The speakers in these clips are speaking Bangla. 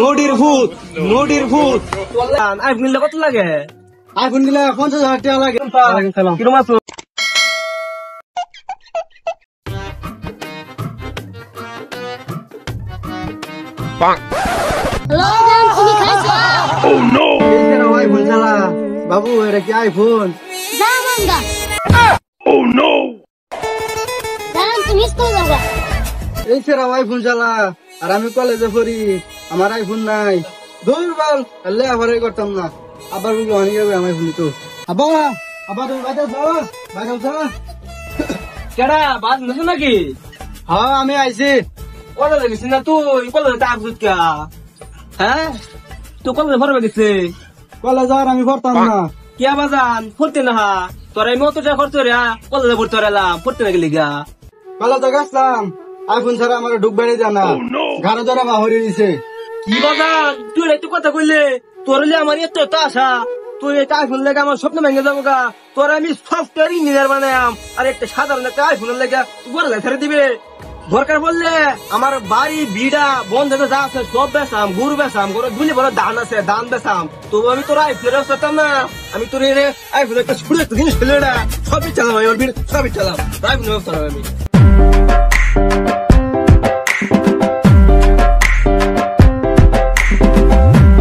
নদীর ভূত আইফোন নিলে কত লাগে? আইফোন নিলে 50,000 টাকা লাগে। কিরম আছো? আইফোন চালা বাবু, এটা কি আইফোন? এই সেরাও আইফোন চালা, আর আমি কলেজে পড়ি, আমার আইফোন নাই। দুর্বল লেখাপড়াই করতাম না, আবার বুঝলো অনেক আমার আইফোন তো। আবার তুমি বাইরে যাও। কেডা বাদ নছো নাকি? হ্যাঁ আমি আইছি। কলেজে গেছিস না তুই? কলেজে তা আসছিস কে? হ্যাঁ তুই কলেজে ভরবে গেছে? কলেজ আর আমি পড়তাম না। কে বাজান পড়তে না? তোরা এই মতো খরচ রে কলেজে পড়তে এলাম, পড়তে না গেলি গা? কলেজে গেছিলাম, আইফোন ছাড়া আমার ঢুকবাড়ি জানা ঘরে ধরে বাহরি দিছে। কি বাজান তুই একটু কথা কইলে? তোর আমার এত আশা, তুই একটা আইফোন লেগে আমার স্বপ্ন ভেঙে যাবো গা। তোর আমি সফটওয়্যার ইঞ্জিনিয়ার বানায়াম, আর একটা সাধারণ একটা আইফোনের লেগে গড়ে ছেড়ে দিবে। দরকার বললে আমার বাড়ি বিড়া বন্ধ যা আছে সব বেসাম, গরু বেসাম, গরু দুলি বড় ধান আছে ধান বেসাম, তবু আমি তোর আইফোনের করতাম না। আমি তোর আইফোন একটা ছুড়ে একটা জিনিস ফেলে না, সবই চালাম আমি, সবই চালাম আইফোন ব্যবস্থা আমি।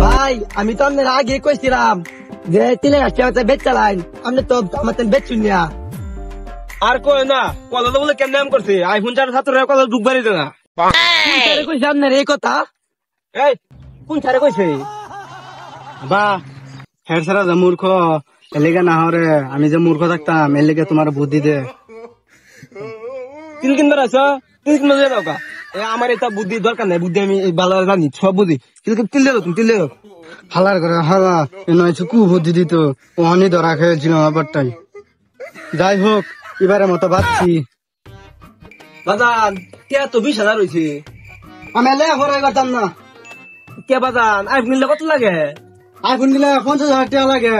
ভাই আমি তো আপনার আগে কইছিলাম যে 3,000 বেচ চালাইন, আপনি তো আমার বেচ শুনিয়া। আর কই না কলেজে বলে কেন নাম করছে আইফোন চার ছাত্ররা কলেজ ঢুকবারই দেয় না। কইছে আপনার এই কথা? এই কোন ছাড়ে কইছে? বা হের সারা যে মূর্খ এলেগে না হরে, আমি যে মূর্খ থাকতাম এর লেগে তোমার বুদ্ধি দে। তিল কিনবার আছো? তিল কিনবার দাও কা? আমার এটা বুদ্ধি দরকার নাই, বুদ্ধি আমি ভালো জানি সব বুদ্ধি। তিল দেও তুমি, তিল দেও। হালার করে হালা নয় কু বুদ্ধি দিত, ওহানি ধরা খেয়েছিল আমারটাই। যাই হোক এবারে মতো বাঁচছি। বাজান কে তো 20,000 হয়েছে? আমি এলে ঘরে করতাম না। কে বাজান আইফোন নিলে কত লাগে? আইফোন নিলে 50,000 টাকা লাগে।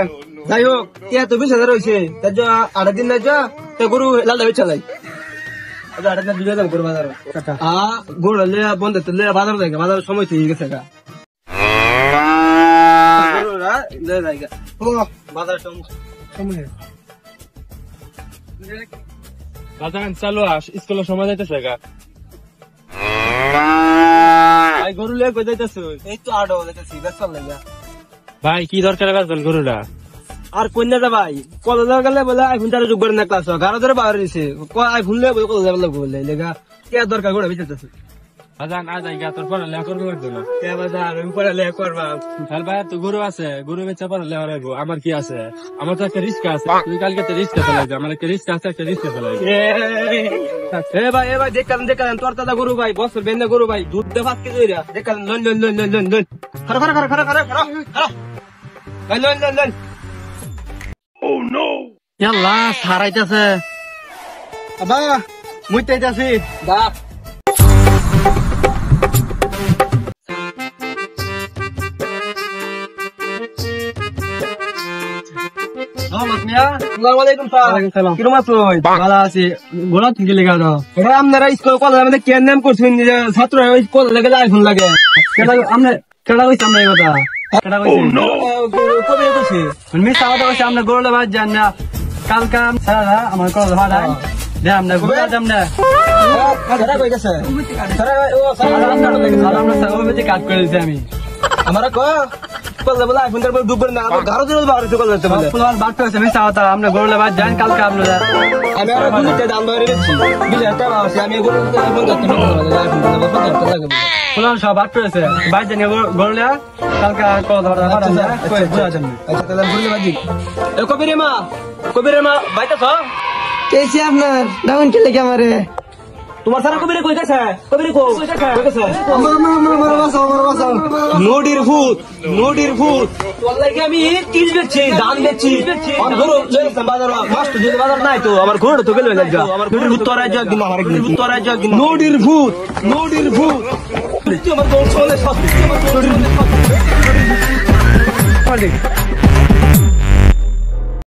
যাই হোক কে তো 20,000 হয়েছে, তার জন্য 8 দিন না যা তো গরু লাল দাবি চালাই। আড়া দিন দুই দাম গরু বাজার গরু লে বন্ধ তো লে বাজার জায়গা, বাজার সময় হয়ে গেছে গা। গরুরা লে জায়গা ও বাজার সময় বাজান চালু স্কুলের সময় যাইতেছে গা। ভাই গরু লে কই যাইতেছ? এই তো আড়ো যাইতেছি বেচাল লাগা। ভাই কি দরকার বেচবেন গরুটা? আর কন্যা দা ভাই কলেজে গেলে বলে আইফোন তারা যোগ করে না ক্লাস ঘরে ধরে বাইরে দিছে আইফোন লে বলে কলেজে লাগবে বলে লেগা কে দরকার করে বিচারতেছে। বাজান আজ আইগা তোর পড়ালেখা করবো একজন। কে বাজার আমি পড়ালেখা করবা? তাহলে ভাই তো গরু আছে, গরু বেচা পড়ালেখা রাখবো। আমার কি আছে? আমার তো একটা রিস্ক আছে। তুই কালকে তো রিস্ক ফেলাইবি, আমার একটা রিস্ক আছে, একটা রিস্ক ফেলাইবি। এ ভাই দেখালেন তোর দাদা গরু ভাই বছর বেন্দা গরু ভাই দুধ দে 5 কেজি হইরা দেখালেন loan loan loan loan loan loan খারা খারা খারা খারা খারা খারা লন লন লন লন। ও নো ইয়াল্লা সারাইতেছে। আবা মুইতাইতাছি দা আসসালামু আলাইকুম স্যার। কিরম আছো? ভালো আছি। গোলা থেকে লেখা দাও। এটা আপনারা স্কুল কলেজ আমাদের কেন নাম করছেন ছাত্র কলেজে গেলে আইফোন লাগে? কেডা কইছে আমরা এই কথা? কেডা কইছে? কবে কইছে? মিস আওয়াজ কইছে আমরা গোলা বাজ জান না। কালকা সারা আমার কলেজ ভাড়াই দে আমরা গোলা দাম না। কারা কইতাছে? সারা ও সারা আমরা সবাই কাট করেছি আমি। আমরা কলেজে বলে আইফোন তারপর দুপুর না আমার ঘরে দিলে বাইরে চলে যেতে বলে। ফুলার বাট কইছে মিস আওয়াজ আমরা গোলা বাজ জান কালকা আমরা। আমি আর বুঝতে দাম ধরে রেখেছি 20,000 টাকা আছে আমি এগুলো আইফোন করতে পারবো না। ফুলার সব বাট করেছে বাজ জান গোলা কালকা কল ধরা ভাড়া যায় কই বুঝা যাবে। আচ্ছা তাহলে ভুলে বাজি এ কবিরে মা বাইতা তো কেসি আপনার ডাউন কে লেগে আমারে তোমার সারা কবিরে কই গেছে? কবিরে কই গেছে? আমার বাসাও নদীর ভূত তোর লাগে আমি কিল বেচছি দান বেচছি আর গরু লইছে বাজার মাস্ট যদি বাজার নাই তো আমার ঘোড়া তো গেল লাগা নদীর ভূত তোরা যা একদিন আমার একদিন তোরা যা একদিন নদীর ভূত তুই আমার দৌড় চলে সব নদীর ভূত